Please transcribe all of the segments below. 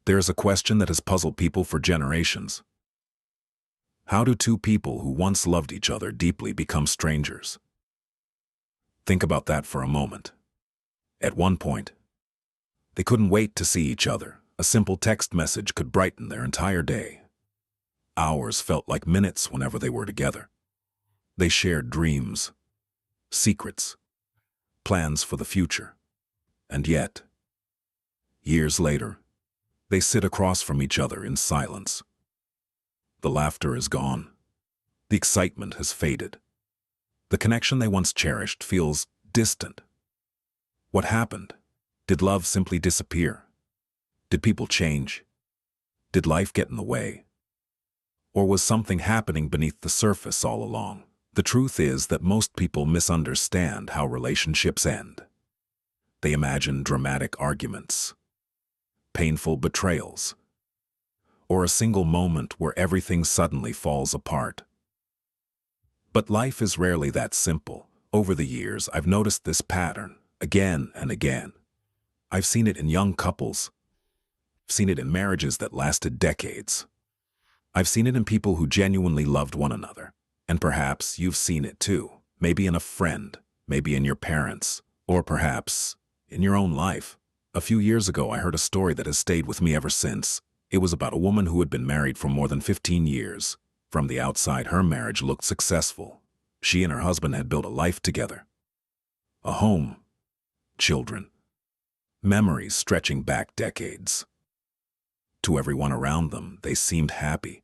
There's a question that has puzzled people for generations. How do two people who once loved each other deeply become strangers? Think about that for a moment. At one point, they couldn't wait to see each other. A simple text message could brighten their entire day. Hours felt like minutes whenever they were together. They shared dreams, secrets, plans for the future. And yet, years later, they sit across from each other in silence. The laughter is gone. The excitement has faded. The connection they once cherished feels distant. What happened? Did love simply disappear? Did people change? Did life get in the way? Or was something happening beneath the surface all along? The truth is that most people misunderstand how relationships end. They imagine dramatic arguments, painful betrayals, or a single moment where everything suddenly falls apart. But life is rarely that simple. Over the years, I've noticed this pattern again and again. I've seen it in young couples. I've seen it in marriages that lasted decades. I've seen it in people who genuinely loved one another. And perhaps you've seen it too. Maybe in a friend, maybe in your parents, or perhaps in your own life. A few years ago, I heard a story that has stayed with me ever since. It was about a woman who had been married for more than 15 years. From the outside, her marriage looked successful. She and her husband had built a life together. A home, children, memories stretching back decades. To everyone around them, they seemed happy.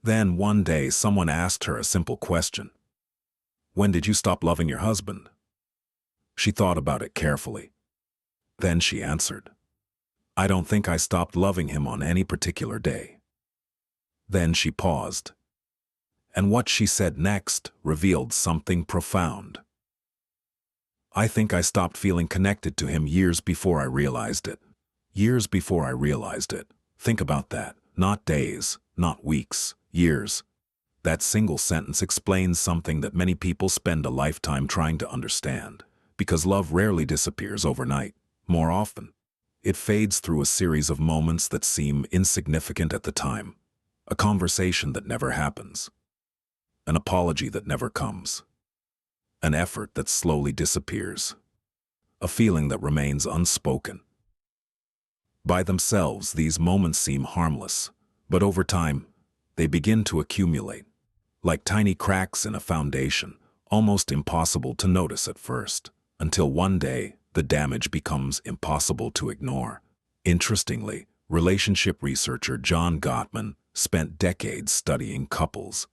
Then one day, someone asked her a simple question. When did you stop loving your husband? She thought about it carefully. Then she answered, I don't think I stopped loving him on any particular day. Then she paused. And what she said next revealed something profound. I think I stopped feeling connected to him years before I realized it. Years before I realized it. Think about that. Not days, not weeks, years. That single sentence explains something that many people spend a lifetime trying to understand. Because love rarely disappears overnight. More often, it fades through a series of moments that seem insignificant at the time. A conversation that never happens. An apology that never comes. An effort that slowly disappears. A feeling that remains unspoken. By themselves, these moments seem harmless, but over time, they begin to accumulate. Like tiny cracks in a foundation, almost impossible to notice at first, until one day, the damage becomes impossible to ignore. Interestingly, relationship researcher John Gottman spent decades studying couples,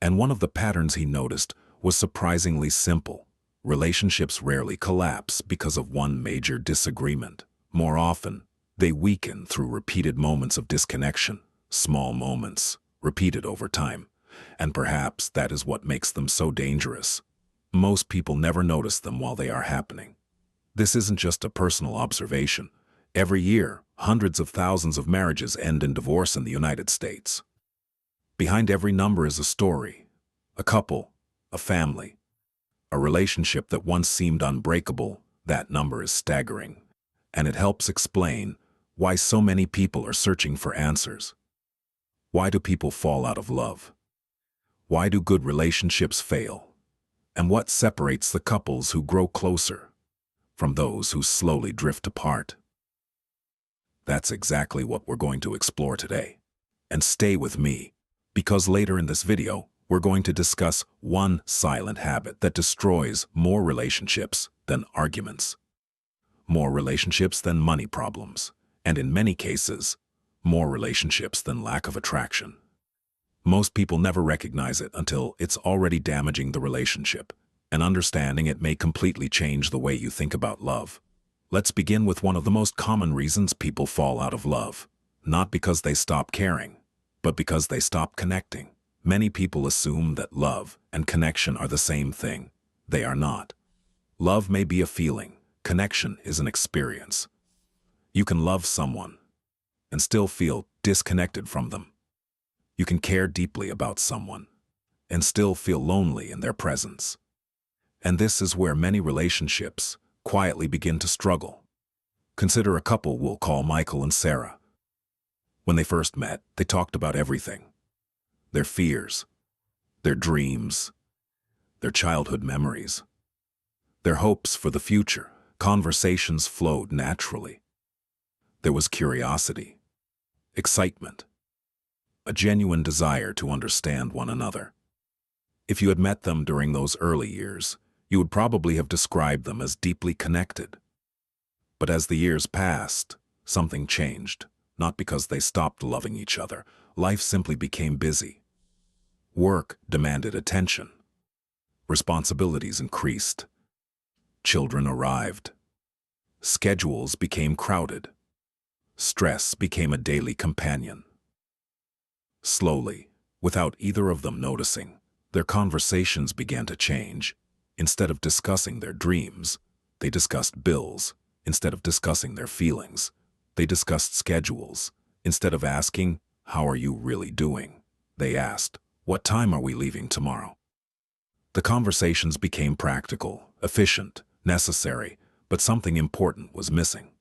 and one of the patterns he noticed was surprisingly simple. Relationships rarely collapse because of one major disagreement. More often, they weaken through repeated moments of disconnection, small moments, repeated over time. And perhaps that is what makes them so dangerous. Most people never notice them while they are happening. This isn't just a personal observation. Every year, hundreds of thousands of marriages end in divorce in the United States. Behind every number is a story, a couple, a family, a relationship that once seemed unbreakable. That number is staggering, and it helps explain why so many people are searching for answers. Why do people fall out of love? Why do good relationships fail? And what separates the couples who grow closer from those who slowly drift apart? That's exactly what we're going to explore today. And stay with me, because later in this video, we're going to discuss one silent habit that destroys more relationships than arguments, more relationships than money problems, and in many cases, more relationships than lack of attraction. Most people never recognize it until it's already damaging the relationship, and understanding it may completely change the way you think about love. Let's begin with one of the most common reasons people fall out of love. Not because they stop caring, but because they stop connecting. Many people assume that love and connection are the same thing. They are not. Love may be a feeling. Connection is an experience. You can love someone and still feel disconnected from them. You can care deeply about someone and still feel lonely in their presence. And this is where many relationships quietly begin to struggle. Consider a couple we'll call Michael and Sarah. When they first met, they talked about everything. Their fears, their dreams, their childhood memories, their hopes for the future. Conversations flowed naturally. There was curiosity, excitement, a genuine desire to understand one another. If you had met them during those early years, you would probably have described them as deeply connected. But as the years passed, something changed, not because they stopped loving each other. Life simply became busy. Work demanded attention. Responsibilities increased. Children arrived. Schedules became crowded. Stress became a daily companion. Slowly, without either of them noticing, their conversations began to change. Instead of discussing their dreams, they discussed bills. Instead of discussing their feelings, they discussed schedules. Instead of asking, "How are you really doing?" they asked, "What time are we leaving tomorrow?" The conversations became practical, efficient, necessary, but something important was missing.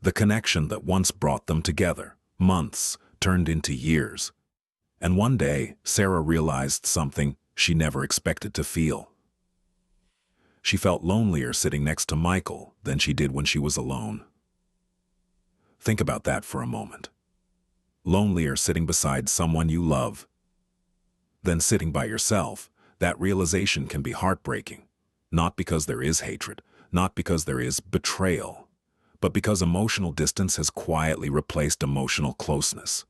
The connection that once brought them together, months, turned into years. And one day, Sarah realized something she never expected to feel. She felt lonelier sitting next to Michael than she did when she was alone. Think about that for a moment. Lonelier sitting beside someone you love than sitting by yourself. That realization can be heartbreaking, not because there is hatred, not because there is betrayal, but because emotional distance has quietly replaced emotional closeness.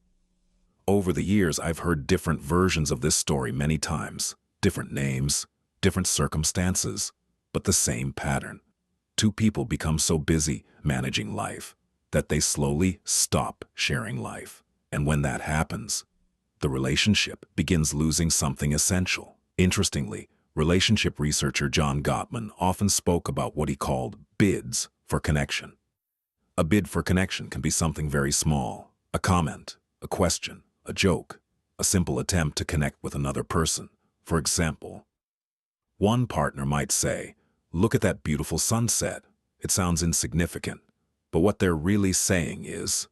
Over the years, I've heard different versions of this story many times, different names, different circumstances, but the same pattern. Two people become so busy managing life that they slowly stop sharing life. And when that happens, the relationship begins losing something essential. Interestingly, relationship researcher John Gottman often spoke about what he called bids for connection. A bid for connection can be something very small, a comment, a question, a joke, a simple attempt to connect with another person. For example, one partner might say, "Look at that beautiful sunset." It sounds insignificant, but what they're really saying is,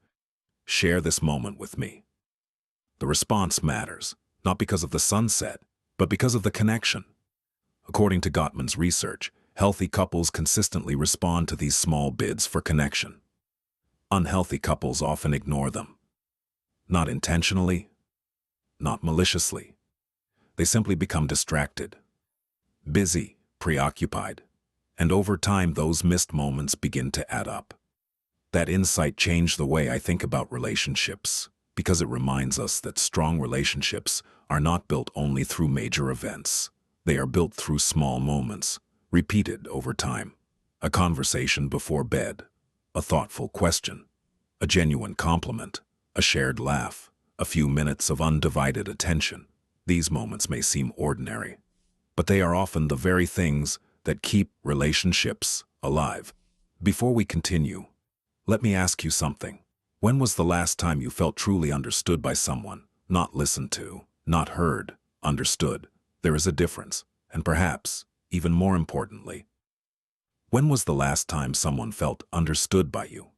"Share this moment with me." The response matters, not because of the sunset, but because of the connection. According to Gottman's research, healthy couples consistently respond to these small bids for connection. Unhealthy couples often ignore them. Not intentionally, not maliciously. They simply become distracted, busy, preoccupied, and over time those missed moments begin to add up. That insight changed the way I think about relationships, because it reminds us that strong relationships are not built only through major events. They are built through small moments, repeated over time. A conversation before bed, a thoughtful question, a genuine compliment, a shared laugh, a few minutes of undivided attention. These moments may seem ordinary, but they are often the very things that keep relationships alive. Before we continue, let me ask you something. When was the last time you felt truly understood by someone? Not listened to, not heard, understood. There is a difference, and perhaps, even more importantly, when was the last time someone felt understood by you?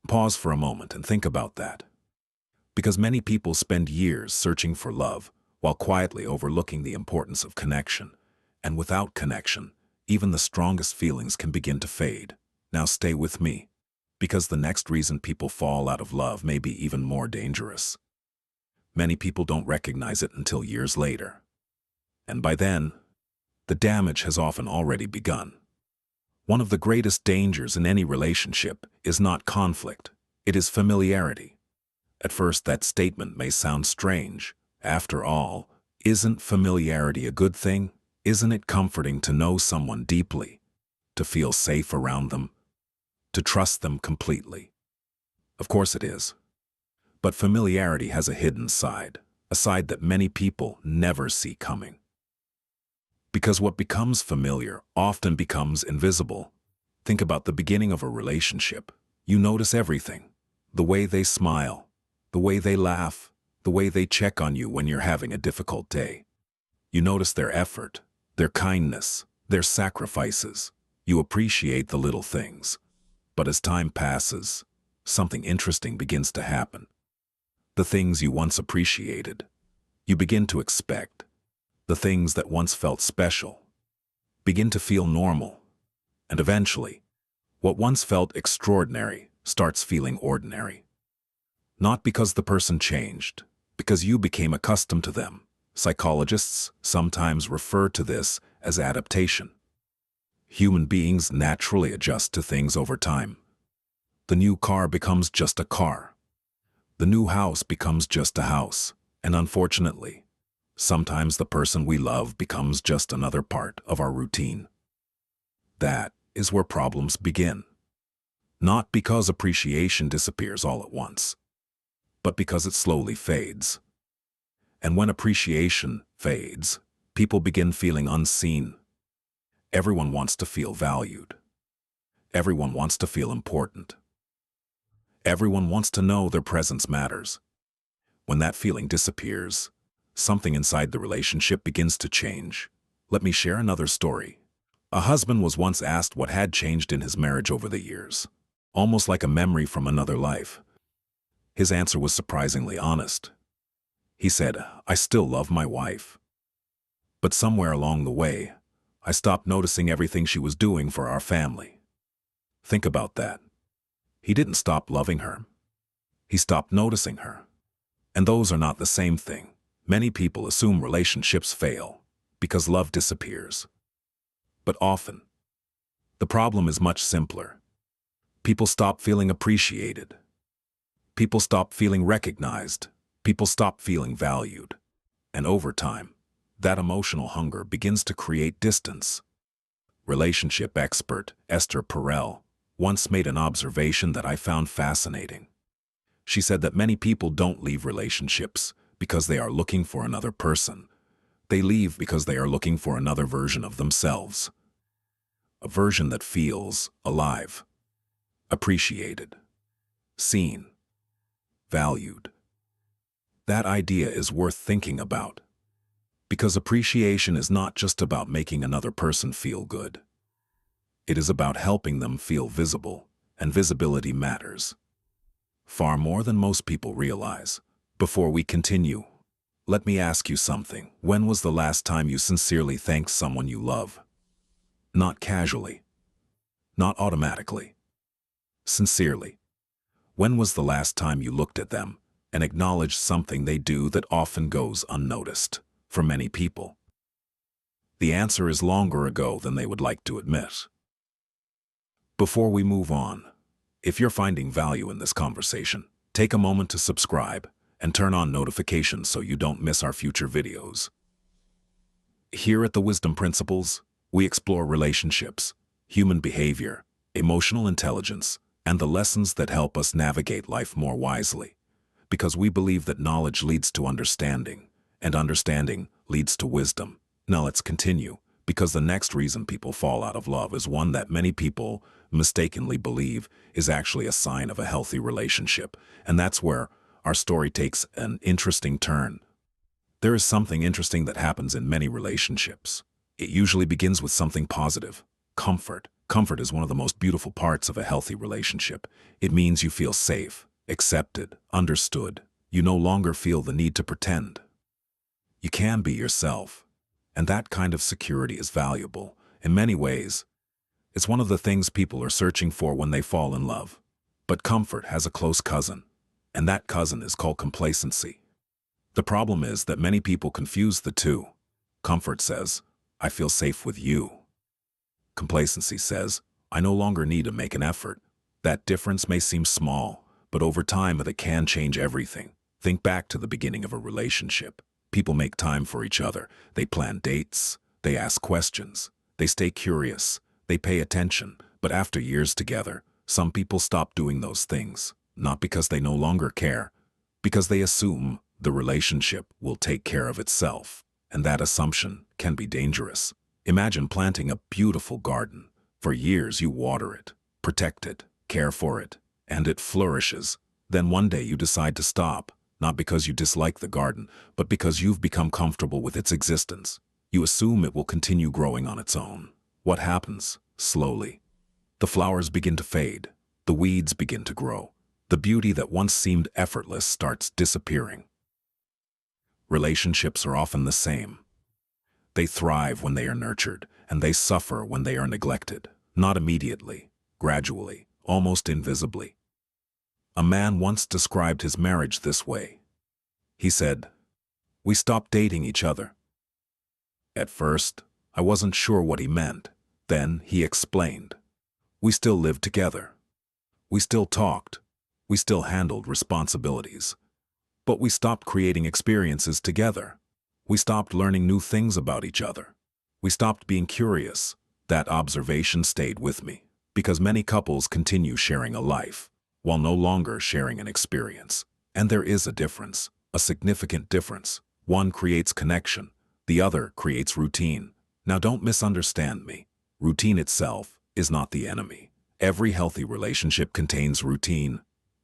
Pause for a moment and think about that. Because many people spend years searching for love while quietly overlooking the importance of connection. And without connection, even the strongest feelings can begin to fade. Now stay with me, because the next reason people fall out of love may be even more dangerous. Many people don't recognize it until years later. And by then, the damage has often already begun. One of the greatest dangers in any relationship is not conflict, it is familiarity. At first, that statement may sound strange. After all, isn't familiarity a good thing? Isn't it comforting to know someone deeply, to feel safe around them, to trust them completely? Of course it is. But familiarity has a hidden side, a side that many people never see coming. Because what becomes familiar often becomes invisible. Think about the beginning of a relationship. You notice everything. The way they smile, the way they laugh, the way they check on you when you're having a difficult day. You notice their effort, their kindness, their sacrifices. You appreciate the little things. But as time passes, something interesting begins to happen. The things you once appreciated, you begin to expect. The things that once felt special begin to feel normal. And eventually, what once felt extraordinary starts feeling ordinary. Not because the person changed, because you became accustomed to them. Psychologists sometimes refer to this as adaptation. Human beings naturally adjust to things over time. The new car becomes just a car. The new house becomes just a house. And unfortunately, sometimes the person we love becomes just another part of our routine. That is where problems begin. Not because appreciation disappears all at once, but because it slowly fades. And when appreciation fades, people begin feeling unseen. Everyone wants to feel valued. Everyone wants to feel important. Everyone wants to know their presence matters. When that feeling disappears, something inside the relationship begins to change. Let me share another story. A husband was once asked what had changed in his marriage over the years, almost like a memory from another life. His answer was surprisingly honest. He said, "I still love my wife. But somewhere along the way, I stopped noticing everything she was doing for our family." Think about that. He didn't stop loving her. He stopped noticing her. And those are not the same thing. Many people assume relationships fail because love disappears. But often, the problem is much simpler. People stop feeling appreciated. People stop feeling recognized. People stop feeling valued. And over time, that emotional hunger begins to create distance. Relationship expert Esther Perel once made an observation that I found fascinating. She said that many people don't leave relationships because they are looking for another person. They leave because they are looking for another version of themselves. A version that feels alive, appreciated, seen, valued. That idea is worth thinking about. Because appreciation is not just about making another person feel good. It is about helping them feel visible, and visibility matters. Far more than most people realize. Before we continue, let me ask you something. When was the last time you sincerely thanked someone you love? Not casually. Not automatically. Sincerely. When was the last time you looked at them and acknowledged something they do that often goes unnoticed for many people? The answer is longer ago than they would like to admit. Before we move on, if you're finding value in this conversation, take a moment to subscribe and turn on notifications so you don't miss our future videos. Here at the Wisdom Principles, we explore relationships, human behavior, emotional intelligence, and the lessons that help us navigate life more wisely. Because we believe that knowledge leads to understanding, and understanding leads to wisdom. Now let's continue, because the next reason people fall out of love is one that many people mistakenly believe is actually a sign of a healthy relationship, and that's where our story takes an interesting turn. There is something interesting that happens in many relationships. It usually begins with something positive. Comfort. Comfort is one of the most beautiful parts of a healthy relationship. It means you feel safe, accepted, understood. You no longer feel the need to pretend. You can be yourself, and that kind of security is valuable. In many ways, it's one of the things people are searching for when they fall in love. But comfort has a close cousin, and that cousin is called complacency. The problem is that many people confuse the two. Comfort says, "I feel safe with you." Complacency says, "I no longer need to make an effort." That difference may seem small, but over time it can change everything. Think back to the beginning of a relationship. People make time for each other. They plan dates. They ask questions. They stay curious. They pay attention. But after years together, some people stop doing those things, not because they no longer care, because they assume the relationship will take care of itself. And that assumption can be dangerous. Imagine planting a beautiful garden. For years you water it, protect it, care for it, and it flourishes. Then one day you decide to stop, not because you dislike the garden, but because you've become comfortable with its existence. You assume it will continue growing on its own. What happens? Slowly, the flowers begin to fade, the weeds begin to grow, The beauty that once seemed effortless starts disappearing. Relationships are often the same. They thrive when they are nurtured, and they suffer when they are neglected. Not immediately, gradually, almost invisibly. A man once described his marriage this way. He said, "We stopped dating each other." At first, I wasn't sure what he meant. Then he explained. We still lived together. We still talked. We still handled responsibilities. But we stopped creating experiences together. We stopped learning new things about each other. We stopped being curious. That observation stayed with me, because many couples continue sharing a life, while no longer sharing an experience. And there is a difference, a significant difference. One creates connection, the other creates routine. Now don't misunderstand me. Routine itself is not the enemy. Every healthy relationship contains routine.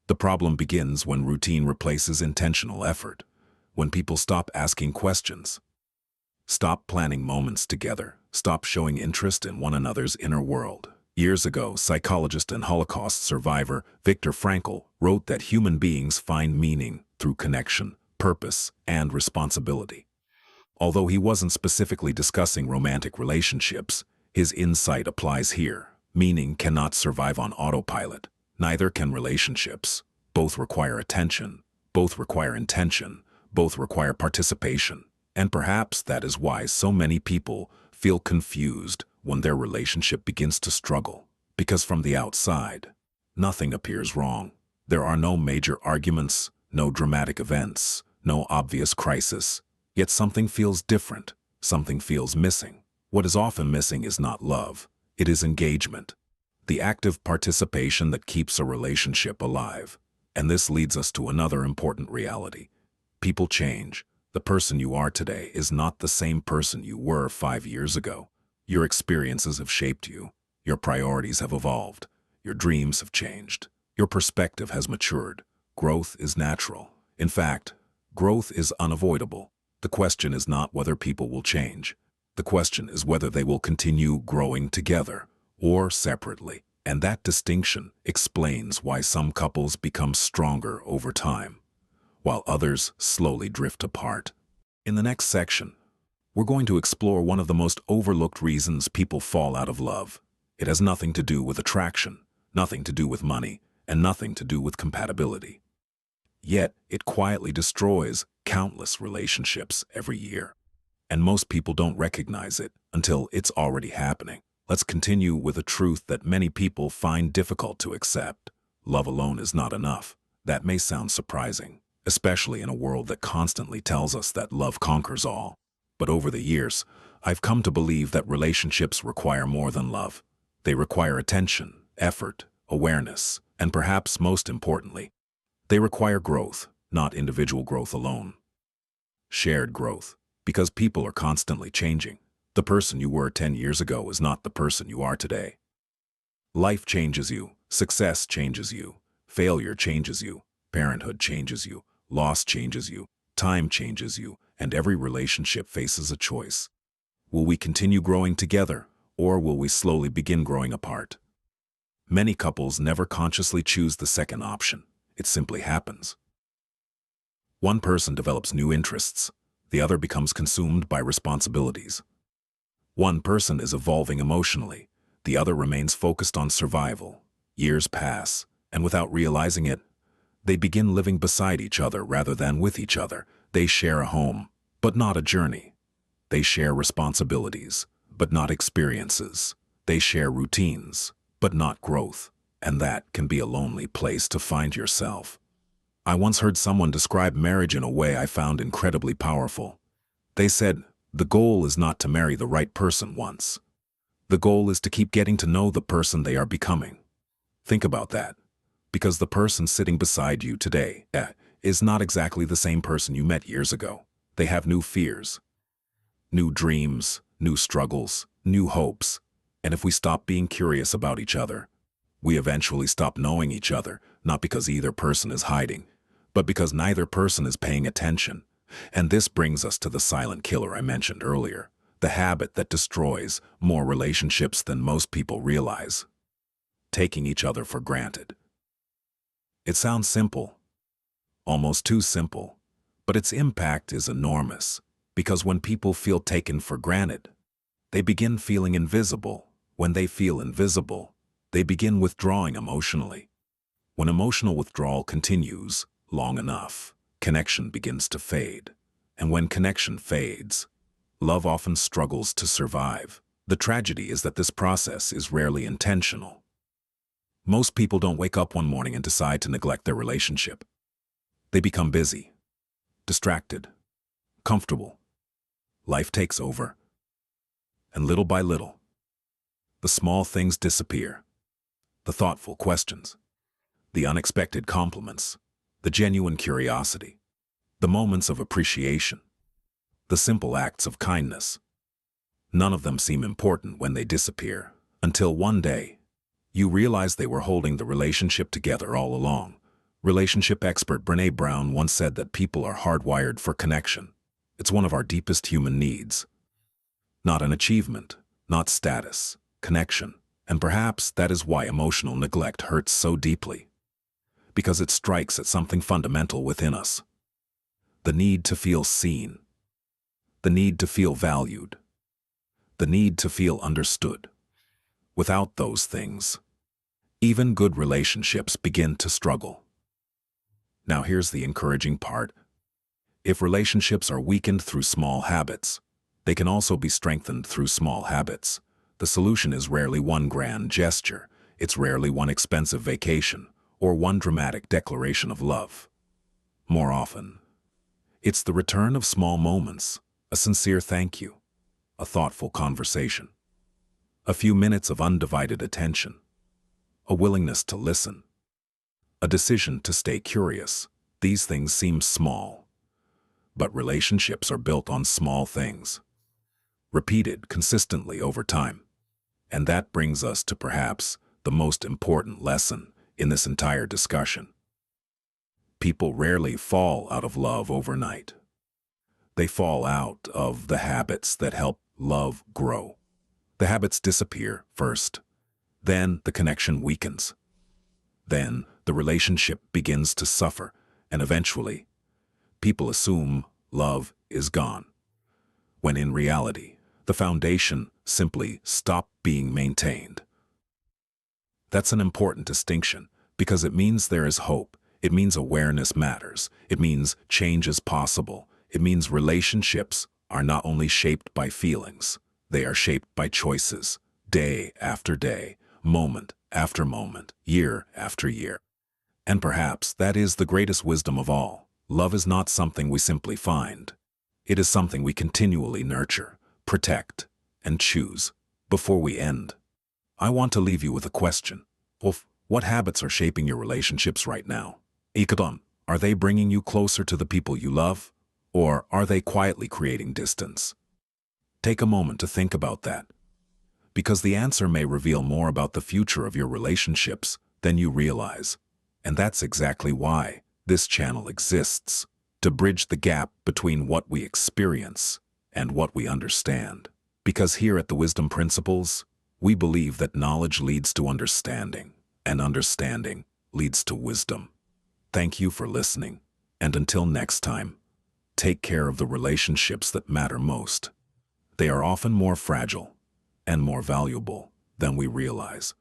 The problem begins when routine replaces intentional effort, when people stop asking questions, stop planning moments together, stop showing interest in one another's inner world. Years ago, psychologist and Holocaust survivor Viktor Frankl wrote that human beings find meaning through connection, purpose, and responsibility. Although he wasn't specifically discussing romantic relationships, his insight applies here. Meaning cannot survive on autopilot. Neither can relationships. Both require attention. Both require intention. Both require participation. And perhaps that is why so many people feel confused when their relationship begins to struggle. Because from the outside, nothing appears wrong. There are no major arguments, no dramatic events, no obvious crisis. Yet something feels different. Something feels missing. What is often missing is not love. It is engagement, the active participation that keeps a relationship alive. And this leads us to another important reality. People change. The person you are today is not the same person you were 5 years ago. Your experiences have shaped you. Your priorities have evolved. Your dreams have changed. Your perspective has matured. Growth is natural. In fact, growth is unavoidable. The question is not whether people will change. The question is whether they will continue growing together or separately. And that distinction explains why some couples become stronger over time, while others slowly drift apart. In the next section, we're going to explore one of the most overlooked reasons people fall out of love. It has nothing to do with attraction, nothing to do with money, and nothing to do with compatibility. Yet, it quietly destroys countless relationships every year. And most people don't recognize it until it's already happening. Let's continue with a truth that many people find difficult to accept. Love alone is not enough. That may sound surprising, especially in a world that constantly tells us that love conquers all. But over the years, I've come to believe that relationships require more than love. They require attention, effort, awareness, and perhaps most importantly, they require growth, not individual growth alone. Shared growth. Because people are constantly changing. The person you were 10 years ago is not the person you are today. Life changes you, success changes you, failure changes you, parenthood changes you, loss changes you, time changes you, and every relationship faces a choice. Will we continue growing together, or will we slowly begin growing apart? Many couples never consciously choose the second option. It simply happens. One person develops new interests. The other becomes consumed by responsibilities. One person is evolving emotionally. The other remains focused on survival. Years pass, and without realizing it, they begin living beside each other rather than with each other. They share a home, but not a journey. They share responsibilities, but not experiences. They share routines, but not growth. And that can be a lonely place to find yourself. I once heard someone describe marriage in a way I found incredibly powerful. They said, the goal is not to marry the right person once. The goal is to keep getting to know the person they are becoming. Think about that. Because the person sitting beside you today is not exactly the same person you met years ago. They have new fears, new dreams, new struggles, new hopes. And if we stop being curious about each other, we eventually stop knowing each other, not because either person is hiding, but because neither person is paying attention. And this brings us to the silent killer I mentioned earlier, the habit that destroys more relationships than most people realize: taking each other for granted. It sounds simple, almost too simple, but its impact is enormous, because when people feel taken for granted, they begin feeling invisible. When they feel invisible, they begin withdrawing emotionally. When emotional withdrawal continues long enough, connection begins to fade. And when connection fades, love often struggles to survive. The tragedy is that this process is rarely intentional. Most people don't wake up one morning and decide to neglect their relationship. They become busy, distracted, comfortable. Life takes over. And little by little, the small things disappear. The thoughtful questions, the unexpected compliments, the genuine curiosity, the moments of appreciation, the simple acts of kindness. None of them seem important when they disappear, until one day, you realize they were holding the relationship together all along. Relationship expert Brené Brown once said that people are hardwired for connection. It's one of our deepest human needs. Not an achievement, not status, connection. And perhaps that is why emotional neglect hurts so deeply. Because it strikes at something fundamental within us. The need to feel seen. The need to feel valued. The need to feel understood. Without those things, even good relationships begin to struggle. Now here's the encouraging part. If relationships are weakened through small habits, they can also be strengthened through small habits. The solution is rarely one grand gesture. It's rarely one expensive vacation or one dramatic declaration of love. More often, it's the return of small moments, a sincere thank you, a thoughtful conversation, a few minutes of undivided attention, a willingness to listen, a decision to stay curious. These things seem small, but relationships are built on small things, repeated consistently over time. And that brings us to perhaps the most important lesson in this entire discussion. People rarely fall out of love overnight. They fall out of the habits that help love grow. The habits disappear first. Then the connection weakens. Then the relationship begins to suffer, and eventually, people assume love is gone, when in reality, the foundation simply stopped being maintained. That's an important distinction, because it means there is hope. It means awareness matters. It means change is possible. It means relationships are not only shaped by feelings, they are shaped by choices, day after day, moment after moment, year after year. And perhaps that is the greatest wisdom of all. Love is not something we simply find. It is something we continually nurture, protect, and choose. Before we end, I want to leave you with a question. What habits are shaping your relationships right now? Are they bringing you closer to the people you love? Or are they quietly creating distance? Take a moment to think about that, because the answer may reveal more about the future of your relationships than you realize. And that's exactly why this channel exists, to bridge the gap between what we experience and what we understand. Because here at the Wisdom Principles, we believe that knowledge leads to understanding, and understanding leads to wisdom. Thank you for listening, and until next time, take care of the relationships that matter most. They are often more fragile and more valuable than we realize.